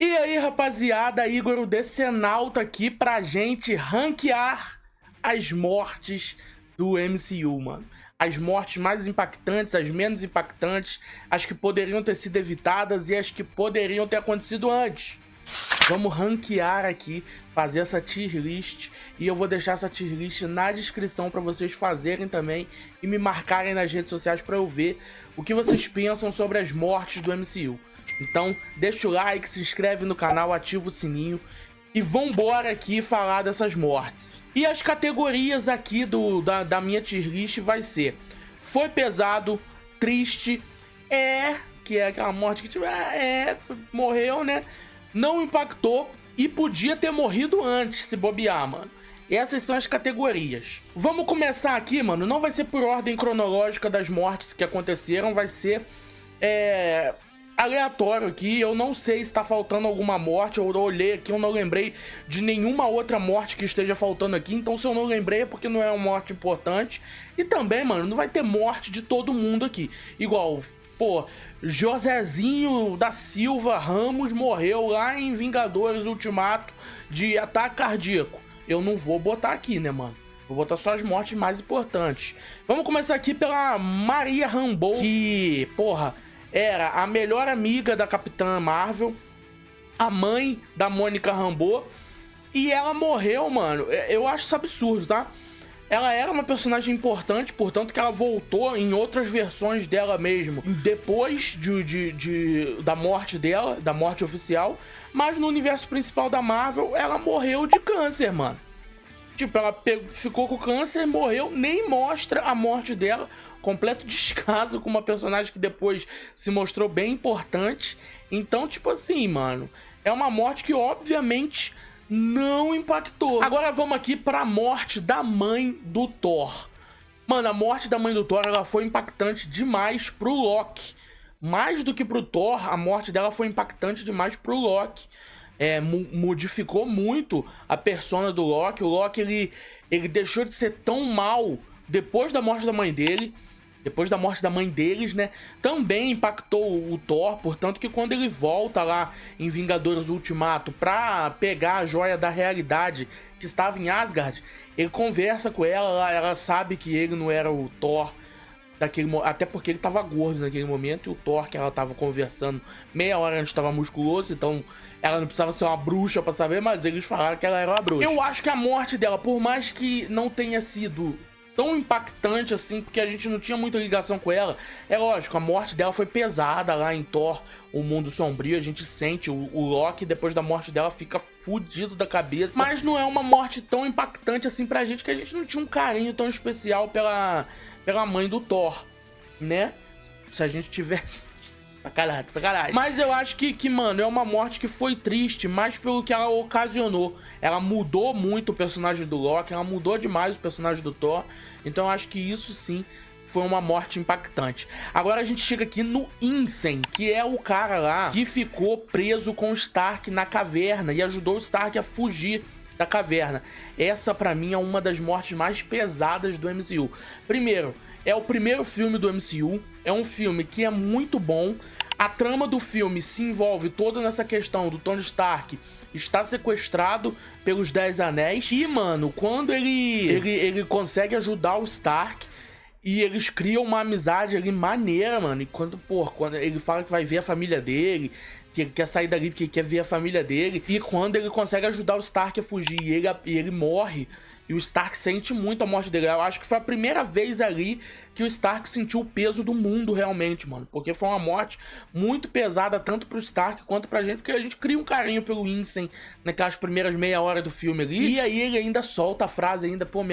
E aí, rapaziada, Igor o Decenalto aqui pra gente ranquear as mortes do MCU, mano. As mortes mais impactantes, as menos impactantes, as que poderiam ter sido evitadas e as que poderiam ter acontecido antes. Vamos ranquear aqui, fazer essa tier list, e eu vou deixar essa tier list na descrição para vocês fazerem também e me marcarem nas redes sociais para eu ver o que vocês pensam sobre as mortes do MCU. Então deixa o like, se inscreve no canal, ativa o sininho e vambora aqui falar dessas mortes. E as categorias aqui da minha tier list vai ser: foi pesado, triste, que é aquela morte que tipo, morreu, né? Não impactou e podia ter morrido antes se bobear, mano. Essas são as categorias. Vamos começar aqui, mano. Não vai ser por ordem cronológica das mortes que aconteceram, vai ser aleatório aqui. Eu não sei se tá faltando alguma morte. Eu olhei aqui, eu não lembrei de nenhuma outra morte que esteja faltando aqui. Então se eu não lembrei é porque não é uma morte importante. E também, mano, não vai ter morte de todo mundo aqui. Igual, pô, Josézinho da Silva Ramos morreu lá em Vingadores Ultimato de ataque cardíaco. Eu não vou botar aqui, né, mano? Vou botar só as mortes mais importantes. Vamos começar aqui pela Maria Rambeau, que, porra, era a melhor amiga da Capitã Marvel, a mãe da Mônica Rambeau, e ela morreu, mano. Eu acho isso absurdo, tá? Ela era uma personagem importante, portanto que ela voltou em outras versões dela mesmo, depois da morte dela, da morte oficial, mas no universo principal da Marvel, ela morreu de câncer, mano. Tipo, ela ficou com câncer, morreu, nem mostra a morte dela. Completo descaso com uma personagem que depois se mostrou bem importante. Então, tipo assim, mano, é uma morte que obviamente não impactou. Agora vamos aqui pra morte da mãe do Thor. Mano, a morte da mãe do Thor, ela foi impactante demais pro Loki. Mais do que pro Thor, a morte dela foi impactante demais pro Loki. Modificou muito a persona do Loki. O Loki, ele deixou de ser tão mal depois da morte da mãe dele. Depois da morte da mãe deles, né? Também impactou o Thor. Portanto que quando ele volta lá em Vingadores Ultimato pra pegar a joia da realidade que estava em Asgard, ele conversa com ela, ela sabe que ele não era o Thor até porque ele tava gordo naquele momento, e o Thor que ela tava conversando meia hora antes tava musculoso, então ela não precisava ser uma bruxa pra saber, mas eles falaram que ela era uma bruxa. Eu acho que a morte dela, por mais que não tenha sido tão impactante assim, porque a gente não tinha muita ligação com ela, é lógico, a morte dela foi pesada lá em Thor, o Mundo Sombrio, a gente sente, o Loki depois da morte dela fica fudido da cabeça, mas não é uma morte tão impactante assim pra gente, que a gente não tinha um carinho tão especial pela mãe do Thor, né? Se a gente tivesse... Sacanagem, sacanagem. Mas eu acho que, mano, é uma morte que foi triste, mais pelo que ela ocasionou. Ela mudou muito o personagem do Loki, ela mudou demais o personagem do Thor. Então eu acho que isso sim foi uma morte impactante. Agora a gente chega aqui no Yinsen, que é o cara lá que ficou preso com o Stark na caverna e ajudou o Stark a fugir da caverna. Essa pra mim é uma das mortes mais pesadas do MCU. Primeiro, é o primeiro filme do MCU, é um filme que é muito bom. A trama do filme se envolve toda nessa questão do Tony Stark estar sequestrado pelos 10 Anéis. E, mano, quando ele consegue ajudar o Stark e eles criam uma amizade ali maneira, mano. E quando ele fala que vai ver a família dele, que ele quer sair dali porque quer ver a família dele. E quando ele consegue ajudar o Stark a fugir e ele morre, e o Stark sente muito a morte dele. Eu acho que foi a primeira vez ali que o Stark sentiu o peso do mundo realmente, mano. Porque foi uma morte muito pesada, tanto pro Stark quanto pra gente. Porque a gente cria um carinho pelo Yinsen naquelas primeiras meia hora do filme ali. E aí ele ainda solta a frase ainda, pô,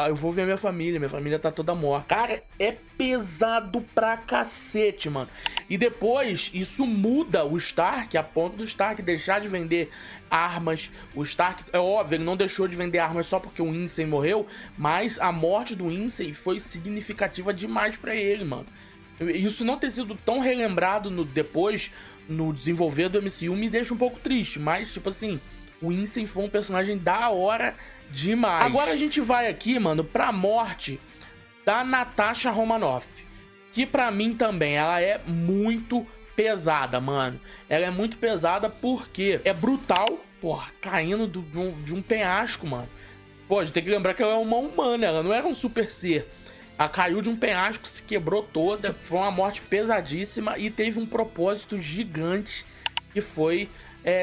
eu vou ver minha família tá toda morta. Cara, é pesado pra cacete, mano. E depois, isso muda o Stark, a ponto do Stark deixar de vender armas. O Stark, é óbvio, ele não deixou de vender armas só porque o Yinsen morreu, mas a morte do Yinsen foi significativa demais pra ele, mano. Isso não ter sido tão relembrado depois, no desenvolver do MCU, me deixa um pouco triste, mas, tipo assim, o Yinsen foi um personagem da hora demais. Agora a gente vai aqui, mano, pra morte da Natasha Romanoff, que pra mim também, ela é muito pesada, mano. Ela é muito pesada porque é brutal, porra, caindo de um penhasco, mano. Pô, a gente tem que lembrar que ela é uma humana, ela não era um super ser. Ela caiu de um penhasco, se quebrou toda, foi uma morte pesadíssima e teve um propósito gigante, que foi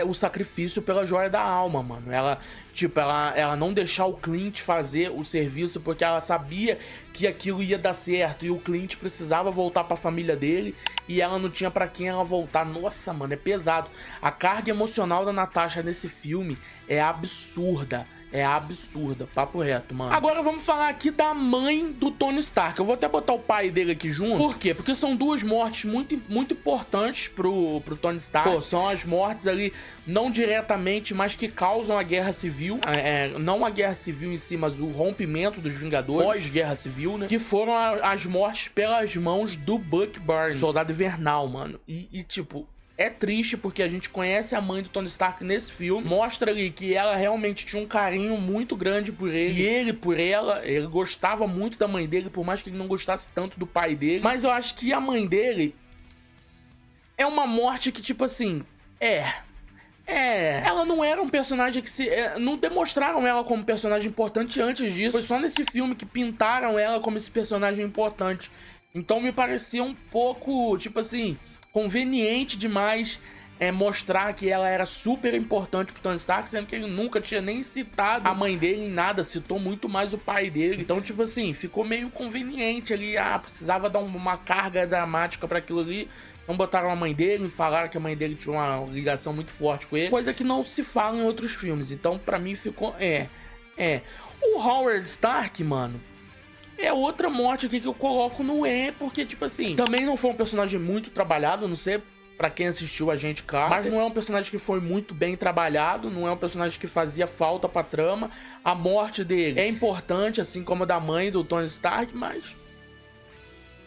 o sacrifício pela joia da alma, mano. Ela, tipo, ela não deixar o Clint fazer o serviço porque ela sabia que aquilo ia dar certo e o Clint precisava voltar pra família dele e ela não tinha pra quem ela voltar. Nossa, mano, é pesado. A carga emocional da Natasha nesse filme é absurda. É absurda, papo reto, mano. Agora vamos falar aqui da mãe do Tony Stark. Eu vou até botar o pai dele aqui junto. Por quê? Porque são duas mortes muito importantes pro Tony Stark. Pô, são as mortes ali, não diretamente, mas que causam a guerra civil. Não a guerra civil em si, mas o rompimento dos Vingadores, pós-guerra civil, né? Que foram as mortes pelas mãos do Bucky Barnes, Soldado Invernal, mano. E tipo... é triste porque a gente conhece a mãe do Tony Stark nesse filme. Mostra ali que ela realmente tinha um carinho muito grande por ele. E ele por ela. Ele gostava muito da mãe dele, por mais que ele não gostasse tanto do pai dele. Mas eu acho que a mãe dele é uma morte que, tipo assim... ela não era um personagem que se... não demonstraram ela como personagem importante antes disso. Foi só nesse filme que pintaram ela como esse personagem importante. Então me parecia um pouco, tipo assim... conveniente demais mostrar que ela era super importante pro Tony Stark, sendo que ele nunca tinha nem citado a mãe dele em nada, citou muito mais o pai dele. Então, tipo assim, ficou meio conveniente ali, precisava dar uma carga dramática pra aquilo ali. Não botaram a mãe dele e falaram que a mãe dele tinha uma ligação muito forte com ele, coisa que não se fala em outros filmes. Então, pra mim, ficou... O Howard Stark, mano... é outra morte aqui que eu coloco no porque, tipo assim, também não foi um personagem muito trabalhado, não sei pra quem assistiu Agente Carter, mas não é um personagem que foi muito bem trabalhado, não é um personagem que fazia falta pra trama. A morte dele é importante, assim como a da mãe do Tony Stark, mas...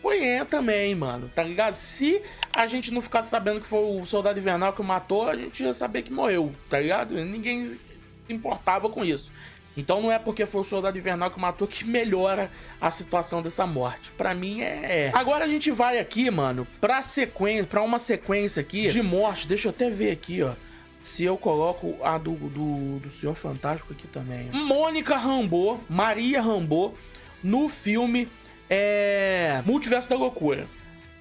foi também, mano, tá ligado? Se a gente não ficasse sabendo que foi o Soldado Invernal que o matou, a gente ia saber que morreu, tá ligado? Ninguém se importava com isso. Então não é porque foi o Soldado Invernal que matou que melhora a situação dessa morte. Pra mim Agora a gente vai aqui, mano, pra uma sequência aqui de morte. Deixa eu até ver aqui, ó, se eu coloco a do Senhor Fantástico aqui também, ó. Mônica Rambeau, Maria Rambeau, no filme Multiverso da Loucura.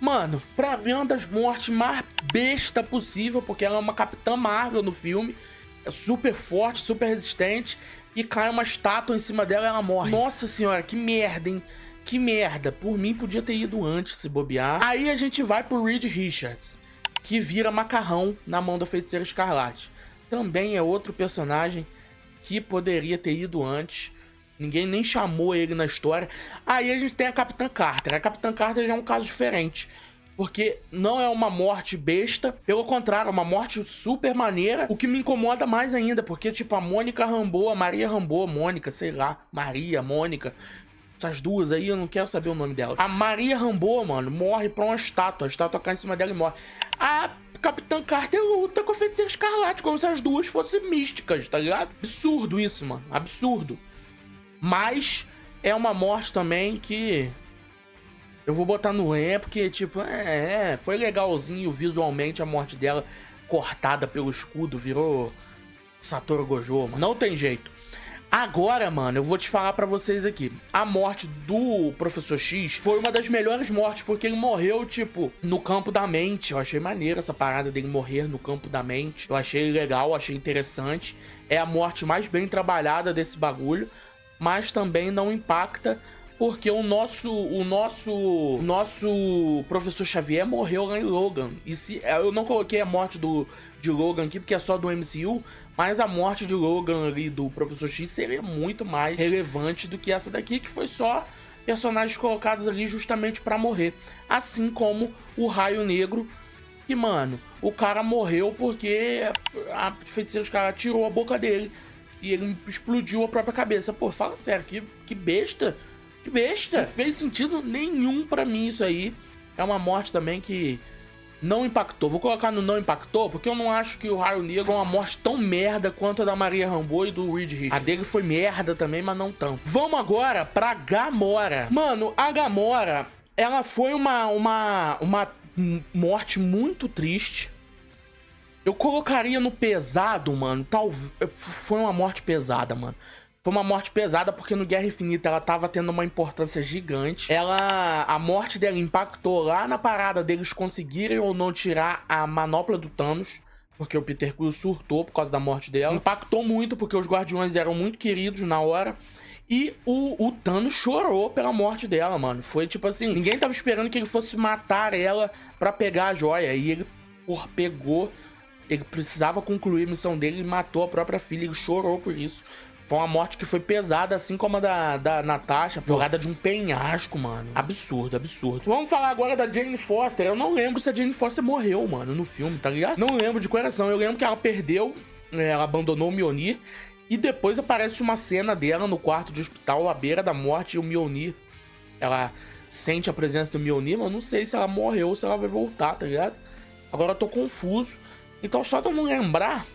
Mano, pra mim é uma das mortes mais besta possível, porque ela é uma Capitã Marvel no filme. É super forte, super resistente. E cai uma estátua em cima dela e ela morre. Nossa senhora, que merda, hein? Que merda. Por mim, podia ter ido antes, se bobear. Aí a gente vai pro Reed Richards, que vira macarrão na mão da Feiticeira Escarlate. Também é outro personagem que poderia ter ido antes. Ninguém nem chamou ele na história. Aí a gente tem a Capitã Carter. A Capitã Carter já é um caso diferente, porque não é uma morte besta, pelo contrário, é uma morte super maneira, o que me incomoda mais ainda, porque, tipo, a Mônica Rambeau, a Maria Rambeau, Mônica, sei lá, Maria, Mônica, essas duas aí, eu não quero saber o nome delas. A Maria Rambeau, mano, morre pra uma estátua, a estátua cai em cima dela e morre. A Capitã Carter luta com a Feiticeira Escarlate, como se as duas fossem místicas, tá ligado? Absurdo isso, mano, absurdo. Mas é uma morte também que... eu vou botar no porque, tipo, foi legalzinho visualmente a morte dela, cortada pelo escudo, virou Satoru Gojo, mano. Não tem jeito. Agora, mano, eu vou te falar pra vocês aqui. A morte do Professor X foi uma das melhores mortes, porque ele morreu, tipo, no campo da mente. Eu achei maneiro essa parada dele morrer no campo da mente. Eu achei legal, achei interessante. É a morte mais bem trabalhada desse bagulho, mas também não impacta, porque o nosso Professor Xavier morreu lá em Logan. E se eu não coloquei a morte de Logan aqui, porque é só do MCU, mas a morte de Logan ali do Professor X seria muito mais relevante do que essa daqui, que foi só personagens colocados ali justamente pra morrer. Assim como o Raio Negro, que, mano, o cara morreu porque a Feiticeira Escarlate tirou a boca dele e ele explodiu a própria cabeça. Pô, fala sério, que besta. Que besta. Não fez sentido nenhum pra mim isso aí. É uma morte também que não impactou. Vou colocar no não impactou, porque eu não acho que o Raio Negro foi uma morte tão merda quanto a da Maria Rambeau e do Reed Richards. A dele foi merda também, mas não tanto. Vamos agora pra Gamora. Mano, a Gamora, ela foi uma morte muito triste. Eu colocaria no pesado, mano. Foi uma morte pesada, mano. Foi uma morte pesada porque no Guerra Infinita ela tava tendo uma importância gigante. A morte dela impactou lá na parada deles conseguirem ou não tirar a manopla do Thanos. Porque o Peter Quill surtou por causa da morte dela. Impactou muito porque os Guardiões eram muito queridos na hora. E o Thanos chorou pela morte dela, mano. Foi tipo assim, ninguém tava esperando que ele fosse matar ela pra pegar a joia. E ele, pegou... Ele precisava concluir a missão dele e matou a própria filha. Ele chorou por isso. Foi uma morte que foi pesada, assim como a da Natasha. Jogada de um penhasco, mano. Absurdo, absurdo. Vamos falar agora da Jane Foster. Eu não lembro se a Jane Foster morreu, mano, no filme, tá ligado? Não lembro de coração. Eu lembro que ela perdeu, ela abandonou o Mjolnir. E depois aparece uma cena dela no quarto de hospital, à beira da morte. E o Mjolnir, ela sente a presença do Mjolnir, mas eu não sei se ela morreu ou se ela vai voltar, tá ligado? Agora eu tô confuso. Então só de eu não lembrar,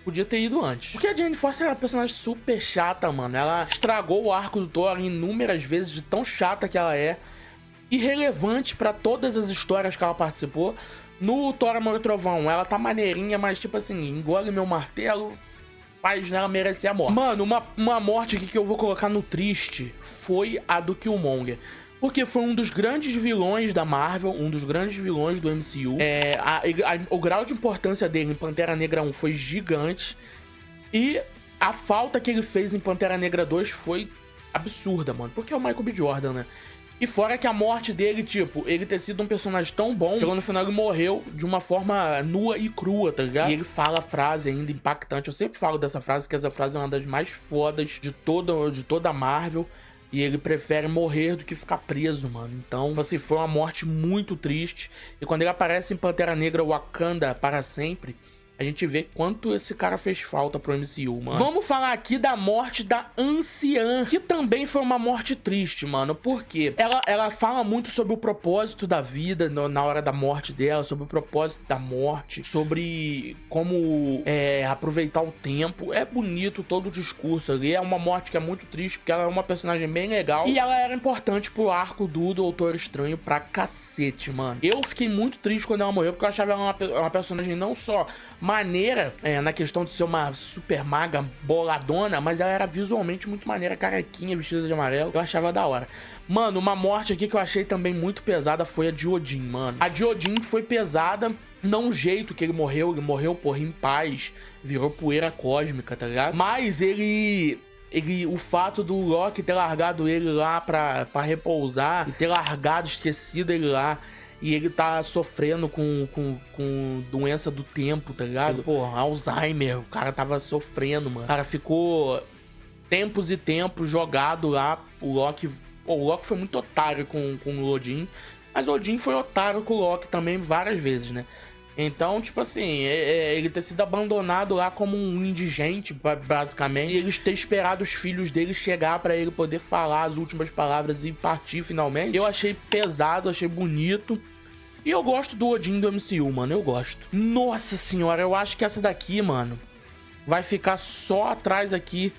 podia ter ido antes. Porque a Jane Foster era uma personagem super chata, mano. Ela estragou o arco do Thor inúmeras vezes, de tão chata que ela é. Irrelevante pra todas as histórias que ela participou. No Thor Amor e Trovão, ela tá maneirinha, mas tipo assim, engole meu martelo, faz nela merecer a morte. Mano, uma morte aqui que eu vou colocar no triste foi a do Killmonger. Porque foi um dos grandes vilões da Marvel, um dos grandes vilões do MCU. O grau de importância dele em Pantera Negra 1 foi gigante. E a falta que ele fez em Pantera Negra 2 foi absurda, mano. Porque é o Michael B. Jordan, né? E fora que a morte dele, tipo, ele ter sido um personagem tão bom, chegou no final ele morreu de uma forma nua e crua, tá ligado? E ele fala a frase ainda impactante. Eu sempre falo dessa frase, que essa frase é uma das mais fodas de toda a Marvel. E ele prefere morrer do que ficar preso, mano. Então, assim, foi uma morte muito triste. E quando ele aparece em Pantera Negra Wakanda para sempre, a gente vê quanto esse cara fez falta pro MCU, mano. Vamos falar aqui da morte da Anciã, que também foi uma morte triste, mano. Por quê? Ela fala muito sobre o propósito da vida na hora da morte dela, sobre o propósito da morte, sobre como aproveitar o tempo. É bonito todo o discurso ali. É uma morte que é muito triste, porque ela é uma personagem bem legal. E ela era importante pro arco do Doutor Estranho pra cacete, mano. Eu fiquei muito triste quando ela morreu, porque eu achava ela uma personagem não só maneira, na questão de ser uma super maga boladona, mas ela era visualmente muito maneira, carequinha, vestida de amarelo, eu achava da hora. Mano, uma morte aqui que eu achei também muito pesada foi a de Odin, mano. A de Odin foi pesada, não o jeito que ele morreu, porra, em paz, virou poeira cósmica, tá ligado? Mas o fato do Loki ter largado ele lá pra repousar, e ter largado, esquecido ele lá, e ele tá sofrendo com doença do tempo, tá ligado? Porra, Alzheimer, o cara tava sofrendo, mano. O cara ficou tempos e tempos jogado lá. O Loki foi muito otário com o Odin, mas o Odin foi otário com o Loki também várias vezes, né? Então, tipo assim, ele ter sido abandonado lá como um indigente, basicamente. E eles ter esperado os filhos dele chegar pra ele poder falar as últimas palavras e partir finalmente. Eu achei pesado, achei bonito. E eu gosto do Odin do MCU, mano, eu gosto. Nossa senhora, eu acho que essa daqui, mano, vai ficar só atrás aqui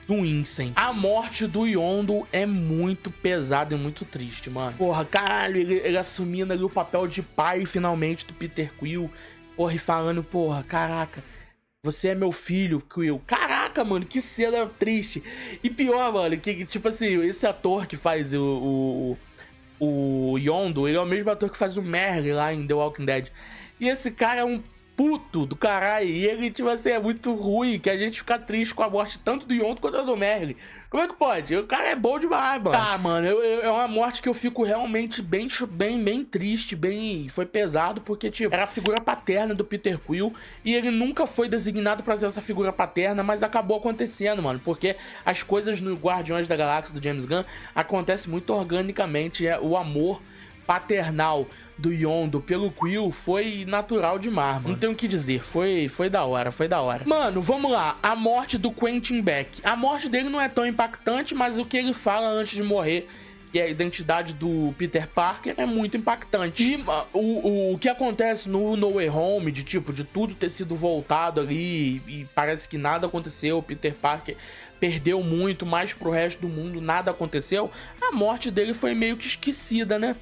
do Incen. A morte do Yondu é muito pesada e muito triste, mano. Porra, caralho, ele assumindo ali o papel de pai, finalmente, do Peter Quill. Porra, e falando, porra, caraca, você é meu filho, Quill. Caraca, mano, que cena triste. E pior, mano, que tipo assim, esse ator que faz o Yondu, ele é o mesmo ator que faz o Merle lá em The Walking Dead. E esse cara é um puto do caralho. E ele, tipo assim, é muito ruim que a gente fica triste com a morte tanto do Yondu quanto do Merle. Como é que pode? O cara é bom demais, mano. Tá, mano, é uma morte que eu fico realmente bem triste, foi pesado, porque, tipo, era a figura paterna do Peter Quill, e ele nunca foi designado pra ser essa figura paterna, mas acabou acontecendo, mano, porque as coisas no Guardiões da Galáxia do James Gunn acontecem muito organicamente, o amor paternal do Yondu pelo Quill foi natural demais, mano. Não tenho o que dizer, foi da hora, foi da hora. Mano, vamos lá, a morte do Quentin Beck. A morte dele não é tão impactante, mas o que ele fala antes de morrer, que é a identidade do Peter Parker, é muito impactante. E o que acontece no No Way Home, de tipo, de tudo ter sido voltado ali e parece que nada aconteceu, o Peter Parker perdeu muito, mas pro resto do mundo nada aconteceu, a morte dele foi meio que esquecida, né?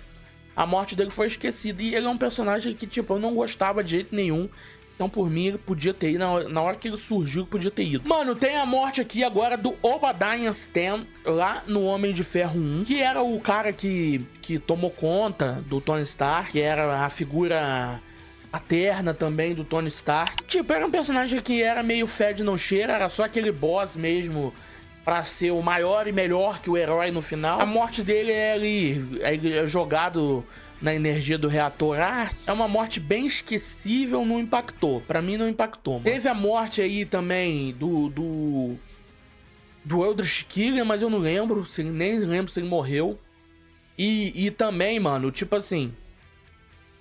a morte dele foi esquecida. E ele é um personagem que, tipo, eu não gostava de jeito nenhum. Então, por mim, ele podia ter ido. Na hora que ele surgiu, ele podia ter ido. Mano, tem a morte aqui agora do Obadiah Stane, lá no Homem de Ferro 1, que era o cara que tomou conta do Tony Stark, que era a figura paterna também do Tony Stark. Tipo, era um personagem que era meio fede não cheira, era só aquele boss mesmo pra ser o maior e melhor que o herói no final. A morte dele ele é jogado na energia do reator Ark. É uma morte bem esquecível, não impactou. Pra mim não impactou, mano. Teve a morte aí também do Eldritch Killer, mas eu não lembro, nem lembro se ele morreu. E também, mano, tipo assim,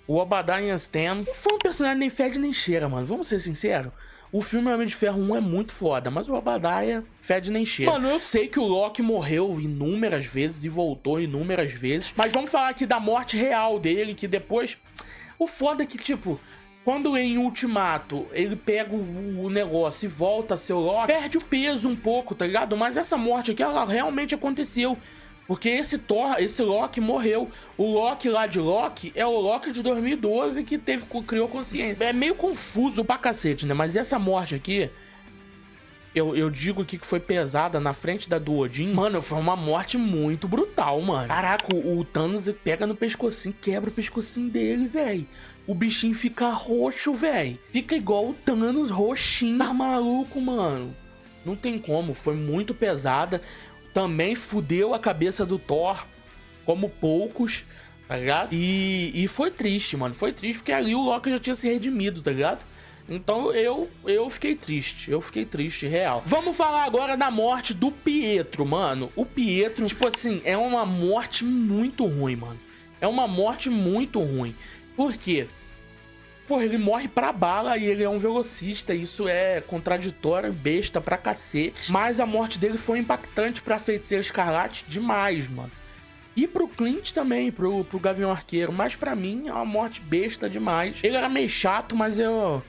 o Obadiah Stane foi um personagem nem fede nem cheira, mano. Vamos ser sinceros. O filme Homem de Ferro 1 é muito foda, mas o Obadiah fede nem cheira. Mano, eu sei que o Loki morreu inúmeras vezes e voltou inúmeras vezes, mas vamos falar aqui da morte real dele, que depois... O foda é que, tipo, quando em Ultimato ele pega o negócio e volta a ser o Loki, perde o peso um pouco, tá ligado? Mas essa morte aqui, ela realmente aconteceu. Porque esse Loki morreu. O Loki lá de Loki é o Loki de 2012 que criou consciência. É meio confuso pra cacete, né? Mas essa morte aqui, eu digo aqui que foi pesada na frente da do Odin. Mano, foi uma morte muito brutal, mano. Caraca, o Thanos pega no pescocinho, quebra o pescocinho dele, velho. O bichinho fica roxo, velho. Fica igual o Thanos, roxinho. Tá maluco, mano. Não tem como, foi muito pesada. Também fudeu a cabeça do Thor, como poucos, tá ligado? E foi triste, mano. Foi triste porque ali o Loki já tinha se redimido, tá ligado? Então eu fiquei triste. Eu fiquei triste, real. Vamos falar agora da morte do Pietro, mano. O Pietro, tipo assim, é uma morte muito ruim, mano. É uma morte muito ruim. Por quê? Pô, ele morre pra bala e ele é um velocista, isso é contraditório, besta pra cacete. Mas a morte dele foi impactante pra Feiticeira Escarlate demais, mano. E pro Clint também, pro Gavião Arqueiro. Mas pra mim é uma morte besta demais. Ele era meio chato, mas eu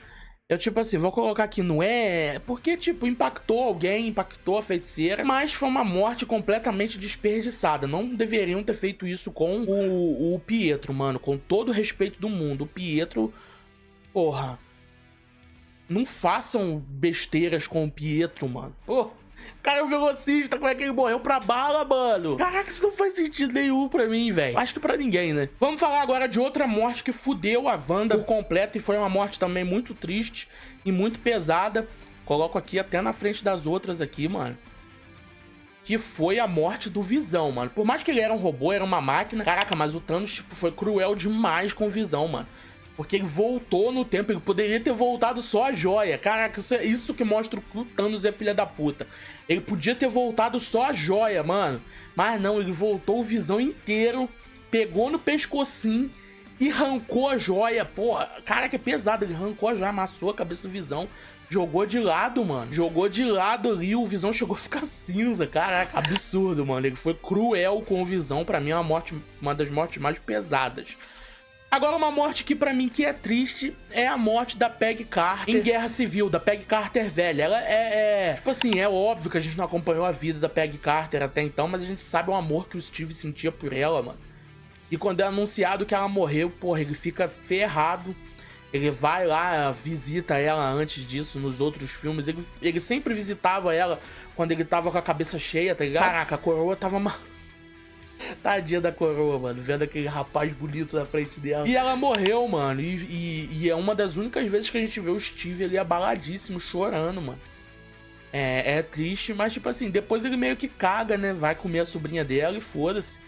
tipo assim, vou colocar aqui, não é... Porque, tipo, impactou alguém, impactou a feiticeira, mas foi uma morte completamente desperdiçada. Não deveriam ter feito isso com o Pietro, mano. Com todo o respeito do mundo. O Pietro... Porra, não façam besteiras com o Pietro, mano. Pô, o cara é um velocista, como é que ele morreu pra bala, mano? Caraca, isso não faz sentido nenhum pra mim, velho. Acho que pra ninguém, né? Vamos falar agora de outra morte que fudeu a Wanda por completo e foi uma morte também muito triste e muito pesada. Coloco aqui até na frente das outras aqui, mano. Que foi a morte do Visão, mano. Por mais que ele era um robô, era uma máquina. Caraca, mas o Thanos, tipo, foi cruel demais com o Visão, mano. Porque ele voltou no tempo, ele poderia ter voltado só a joia. Caraca, isso que mostra que o Thanos é filha da puta. Ele podia ter voltado só a joia, mano. Mas não, ele voltou o Visão inteiro, pegou no pescocinho e arrancou a joia. Pô, caraca, é pesado. Ele arrancou a joia, amassou a cabeça do Visão, jogou de lado, mano. Jogou de lado ali, o Visão chegou a ficar cinza. Caraca, absurdo, mano. Ele foi cruel com o Visão. Pra mim é uma das mortes mais pesadas. Agora uma morte que pra mim que é triste é a morte da Peggy Carter em Guerra Civil, da Peggy Carter velha. Ela tipo assim, é óbvio que a gente não acompanhou a vida da Peggy Carter até então, mas a gente sabe o amor que o Steve sentia por ela, mano. E quando é anunciado que ela morreu, porra, ele fica ferrado. Ele vai lá, visita ela antes disso nos outros filmes. Ele sempre visitava ela quando ele tava com a cabeça cheia, tá ligado? Caraca, a coroa tava... Tadinha da coroa, mano, vendo aquele rapaz bonito na frente dela. E ela morreu, mano, e é uma das únicas vezes que a gente vê o Steve ali abaladíssimo, chorando, mano. É triste, mas tipo assim, depois ele meio que caga, né, vai comer a sobrinha dela e foda-se.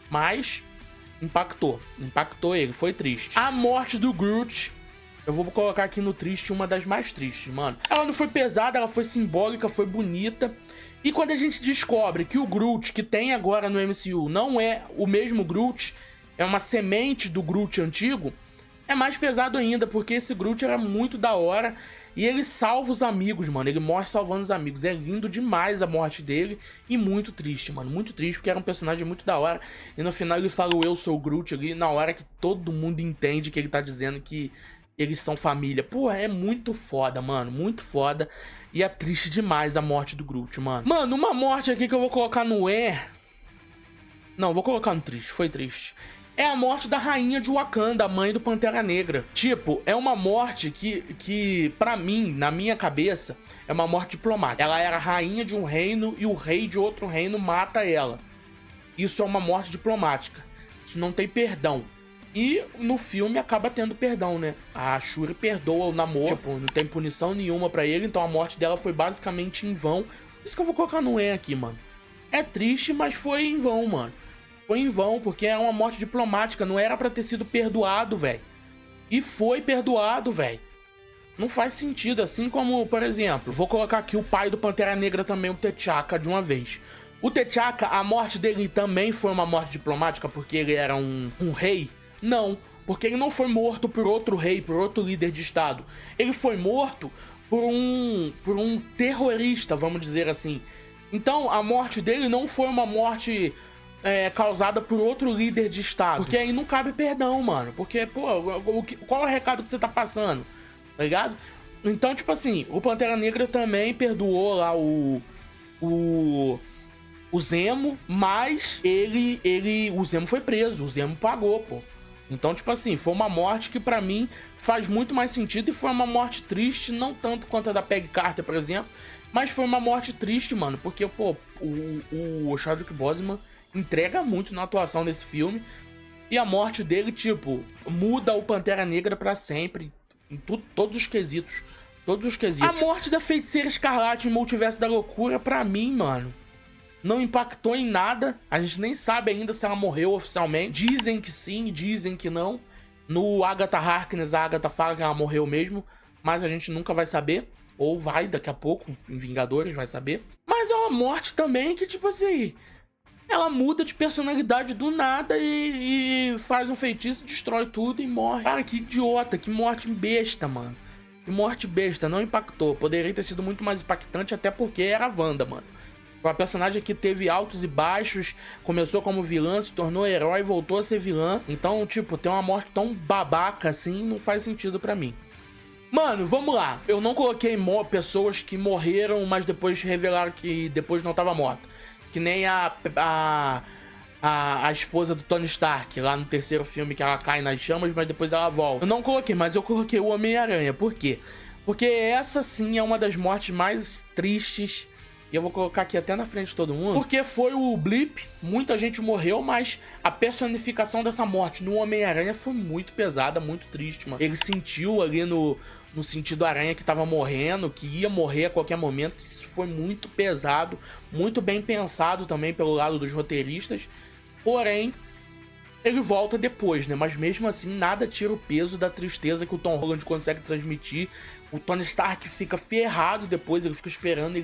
Mas impactou ele, foi triste. A morte do Groot, eu vou colocar aqui no triste, uma das mais tristes, mano. Ela não foi pesada, ela foi simbólica, foi bonita. E quando a gente descobre que o Groot que tem agora no MCU não é o mesmo Groot, é uma semente do Groot antigo, é mais pesado ainda, porque esse Groot era muito da hora e ele salva os amigos, mano. Ele morre salvando os amigos. É lindo demais a morte dele e muito triste, mano. Muito triste, porque era um personagem muito da hora. E no final ele fala o eu sou o Groot ali, na hora que todo mundo entende que ele tá dizendo que eles são família. Pô, é muito foda, mano. Muito foda. E é triste demais a morte do Groot, mano. Mano, uma morte aqui que eu vou colocar no Não, vou colocar no triste. Foi triste. é a morte da rainha de Wakanda, a mãe do Pantera Negra. Tipo, é uma morte que pra mim, na minha cabeça, é uma morte diplomática. Ela era rainha de um reino e o rei de outro reino mata ela. Isso é uma morte diplomática. Isso não tem perdão. E no filme acaba tendo perdão, né? A Shuri perdoa o Namor, tipo, não tem punição nenhuma pra ele, então a morte dela foi basicamente em vão. Por isso que eu vou colocar no aqui, mano. É triste, mas foi em vão, mano. Foi em vão, porque é uma morte diplomática, não era pra ter sido perdoado, velho. E foi perdoado, velho. Não faz sentido, assim como, por exemplo, vou colocar aqui o pai do Pantera Negra também, o T'Chaka, de uma vez. O T'Chaka, a morte dele também foi uma morte diplomática, porque ele era um rei? Não, porque ele não foi morto por outro rei, por outro líder de estado. Ele foi morto por um terrorista, vamos dizer assim. Então, a morte dele não foi uma morte causada por outro líder de estado. Porque aí não cabe perdão, mano. Porque, pô, qual é o recado que você tá passando? Tá ligado? Então, tipo assim, o Pantera Negra também perdoou lá o Zemo, mas o Zemo foi preso, o Zemo pagou, pô. Então, tipo assim, foi uma morte que pra mim faz muito mais sentido e foi uma morte triste, não tanto quanto a da Peggy Carter, por exemplo, mas foi uma morte triste, mano, porque, pô, o Chadwick Boseman entrega muito na atuação desse filme e a morte dele, tipo, muda o Pantera Negra pra sempre, em todos os quesitos, todos os quesitos. A morte da Feiticeira Escarlate em Multiverso da Loucura, pra mim, mano, não impactou em nada. A gente nem sabe ainda se ela morreu oficialmente. Dizem que sim, dizem que não. No Agatha Harkness, a Agatha fala que ela morreu mesmo, mas a gente nunca vai saber. Ou vai daqui a pouco, em Vingadores, vai saber. Mas é uma morte também que, tipo assim, ela muda de personalidade do nada e faz um feitiço, destrói tudo e morre. Cara, que idiota, que morte besta, mano. Que morte besta, não impactou. Poderia ter sido muito mais impactante, até porque era a Wanda, mano. Uma personagem que teve altos e baixos, começou como vilã, se tornou herói e voltou a ser vilã. Então, tipo, ter uma morte tão babaca assim não faz sentido pra mim. Mano, vamos lá. Eu não coloquei pessoas que morreram, mas depois revelaram que depois não tava morta. Que nem a esposa do Tony Stark, lá no terceiro filme, que ela cai nas chamas, mas depois ela volta. Eu não coloquei, mas eu coloquei o Homem-Aranha. Por quê? Porque essa sim é uma das mortes mais tristes. E eu vou colocar aqui até na frente de todo mundo. Porque foi o blip, muita gente morreu, mas a personificação dessa morte no Homem-Aranha foi muito pesada, muito triste, mano. Ele sentiu ali no sentido aranha que tava morrendo, que ia morrer a qualquer momento. Isso foi muito pesado, muito bem pensado também pelo lado dos roteiristas. Porém, ele volta depois, né? Mas mesmo assim, nada tira o peso da tristeza que o Tom Holland consegue transmitir. O Tony Stark fica ferrado depois, ele fica esperando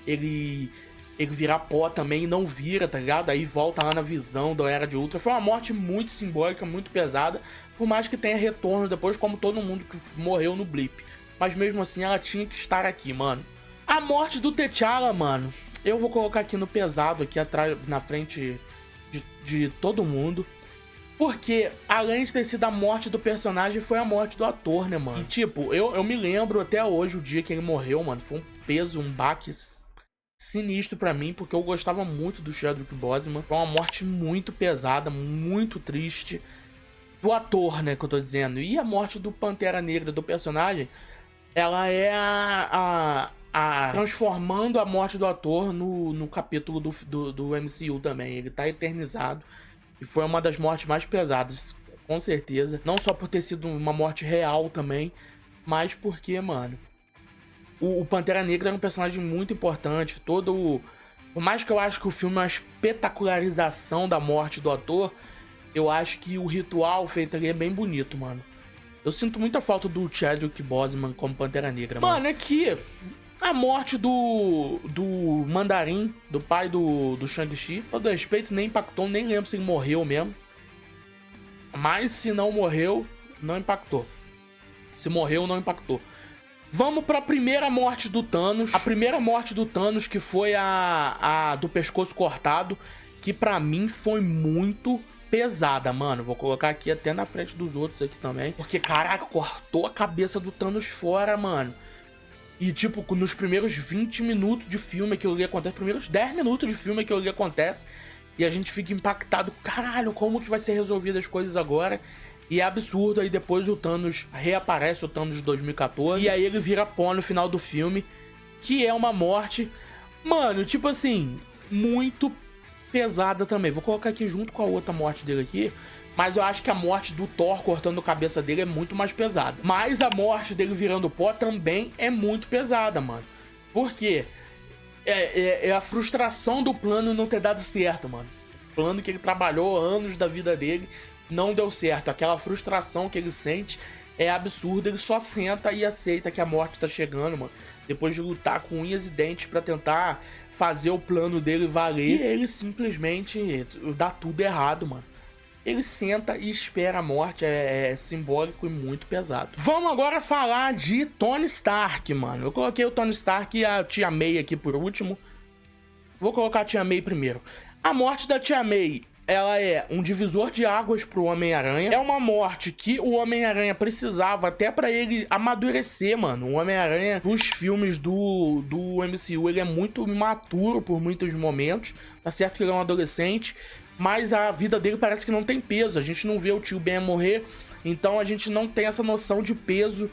ele virar pó também e não vira, tá ligado? Aí volta lá na visão da Era de Ultron. Foi uma morte muito simbólica, muito pesada, por mais que tenha retorno depois, como todo mundo que morreu no blip. Mas mesmo assim, ela tinha que estar aqui, mano. A morte do T'Challa, mano, eu vou colocar aqui no pesado, aqui atrás, na frente de todo mundo. Porque, além de ter sido a morte do personagem, foi a morte do ator, né, mano? E, tipo, eu me lembro até hoje, o dia que ele morreu, mano, foi um peso, um baque sinistro pra mim, porque eu gostava muito do Chadwick Boseman. Foi uma morte muito pesada, muito triste do ator, né, que eu tô dizendo. E a morte do Pantera Negra, do personagem, ela é transformando a morte do ator no capítulo do MCU também. Ele tá eternizado. E foi uma das mortes mais pesadas, com certeza. Não só por ter sido uma morte real também, mas porque, mano, o Pantera Negra era um personagem muito importante. Por mais que eu acho que o filme é uma espetacularização da morte do ator, eu acho que o ritual feito ali é bem bonito, mano. Eu sinto muita falta do Chadwick Boseman como Pantera Negra, mano. Mano, é que a morte do Mandarim, do pai do Shang-Chi, todo respeito, nem impactou, nem lembro se ele morreu mesmo. Mas se não morreu, não impactou. Se morreu, não impactou. Vamos pra primeira morte do Thanos. A primeira morte do Thanos, que foi a do pescoço cortado, que pra mim foi muito pesada, mano. Vou colocar aqui até na frente dos outros aqui também. Porque, caraca, cortou a cabeça do Thanos fora, mano. E, tipo, nos primeiros 20 minutos de filme que ele acontece, primeiros 10 minutos de filme que ele acontece, e a gente fica impactado, caralho, como que vai ser resolvidas as coisas agora? E é absurdo, aí depois o Thanos reaparece, o Thanos de 2014, e aí ele vira pó no final do filme, que é uma morte, mano, tipo assim, muito pesada também. Vou colocar aqui junto com a outra morte dele aqui, mas eu acho que a morte do Thor cortando a cabeça dele é muito mais pesada. Mas a morte dele virando pó também é muito pesada, mano. Por quê? É a frustração do plano não ter dado certo, mano. O plano que ele trabalhou anos da vida dele não deu certo. Aquela frustração que ele sente é absurda. Ele só senta e aceita que a morte tá chegando, mano. Depois de lutar com unhas e dentes pra tentar fazer o plano dele valer. E ele simplesmente dá tudo errado, mano. Ele senta e espera a morte, é simbólico e muito pesado. Vamos agora falar de Tony Stark, mano. Eu coloquei o Tony Stark e a Tia May aqui por último. Vou colocar a Tia May primeiro. A morte da Tia May, ela é um divisor de águas pro Homem-Aranha. É uma morte que o Homem-Aranha precisava até pra ele amadurecer, mano. O Homem-Aranha, nos filmes do MCU, ele é muito imaturo por muitos momentos. Tá certo que ele é um adolescente, mas a vida dele parece que não tem peso. A gente não vê o tio Ben morrer, então a gente não tem essa noção de peso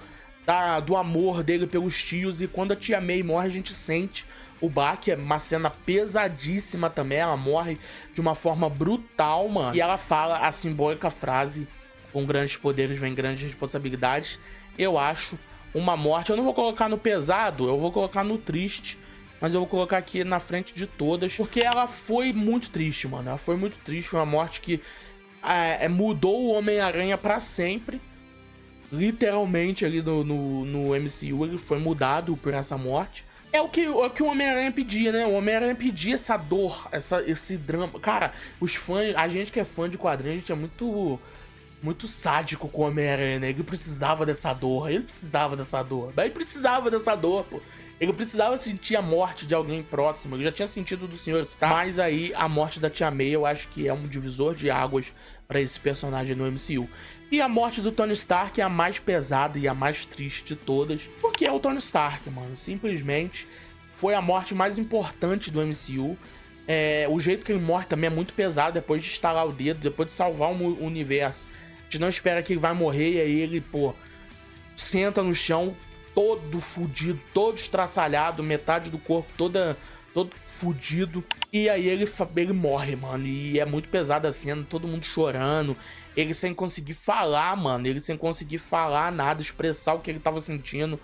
do amor dele pelos tios. E quando a Tia May morre, a gente sente o baque. É uma cena pesadíssima também. Ela morre de uma forma brutal, mano. E ela fala a simbólica frase: com grandes poderes vem grandes responsabilidades. Eu acho uma morte, eu não vou colocar no pesado, eu vou colocar no triste, mas eu vou colocar aqui na frente de todas, porque ela foi muito triste, mano. Ela foi muito triste, foi uma morte que mudou o Homem-Aranha pra sempre. Literalmente ali no MCU ele foi mudado por essa morte. É o que o Homem-Aranha pedia, né? O Homem-Aranha pedia essa dor, esse drama. Cara, os fãs, a gente que é fã de quadrinhos, a gente é muito sádico com o Homem-Aranha, né? Ele precisava dessa dor, mas ele precisava dessa dor, pô. Ele precisava sentir a morte de alguém próximo. Ele já tinha sentido do Sr. Stark. Mas aí a morte da Tia May eu acho que é um divisor de águas pra esse personagem no MCU. E a morte do Tony Stark é a mais pesada e a mais triste de todas, porque é o Tony Stark, mano. Simplesmente foi a morte mais importante do MCU. O jeito que ele morre também é muito pesado, depois de estalar o dedo, depois de salvar o universo. A gente não espera que ele vai morrer e aí ele, pô, senta no chão todo fudido, todo estraçalhado, metade do corpo todo fudido. E aí ele morre, mano. E é muito pesada a cena, todo mundo chorando. Ele sem conseguir falar, mano. Ele sem conseguir falar nada, expressar o que ele tava sentindo.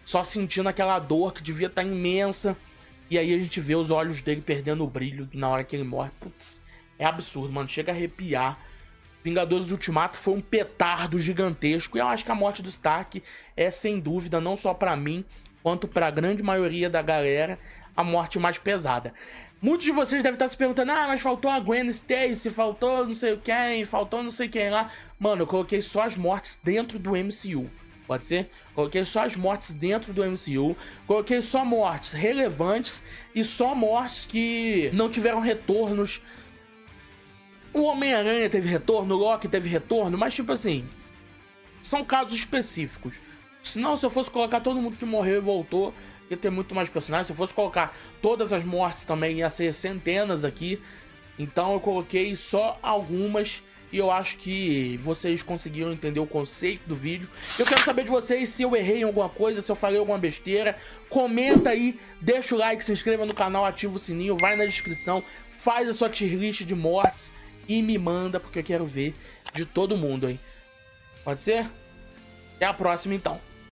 Só sentindo aquela dor que devia estar imensa. E aí a gente vê os olhos dele perdendo o brilho na hora que ele morre. Putz, é absurdo, mano. Chega a arrepiar. Vingadores Ultimato foi um petardo gigantesco. E eu acho que a morte do Stark é, sem dúvida, não só pra mim, quanto pra grande maioria da galera, a morte mais pesada. Muitos de vocês devem estar se perguntando: ah, mas faltou a Gwen Stacy, faltou não sei quem, faltou não sei quem lá. Mano, eu coloquei só as mortes dentro do MCU. Pode ser? Coloquei só as mortes dentro do MCU. Coloquei só mortes relevantes e só mortes que não tiveram retornos. O Homem-Aranha teve retorno, o Loki teve retorno, mas tipo assim, são casos específicos. Senão, se eu fosse colocar todo mundo que morreu e voltou, ia ter muito mais personagens. Se eu fosse colocar todas as mortes também, ia ser centenas aqui. Então eu coloquei só algumas e eu acho que vocês conseguiram entender o conceito do vídeo. Eu quero saber de vocês se eu errei em alguma coisa, se eu falei alguma besteira. Comenta aí, deixa o like, se inscreva no canal, ativa o sininho, vai na descrição, faz a sua tier list de mortes e me manda, porque eu quero ver de todo mundo, hein? Pode ser? Até a próxima, então.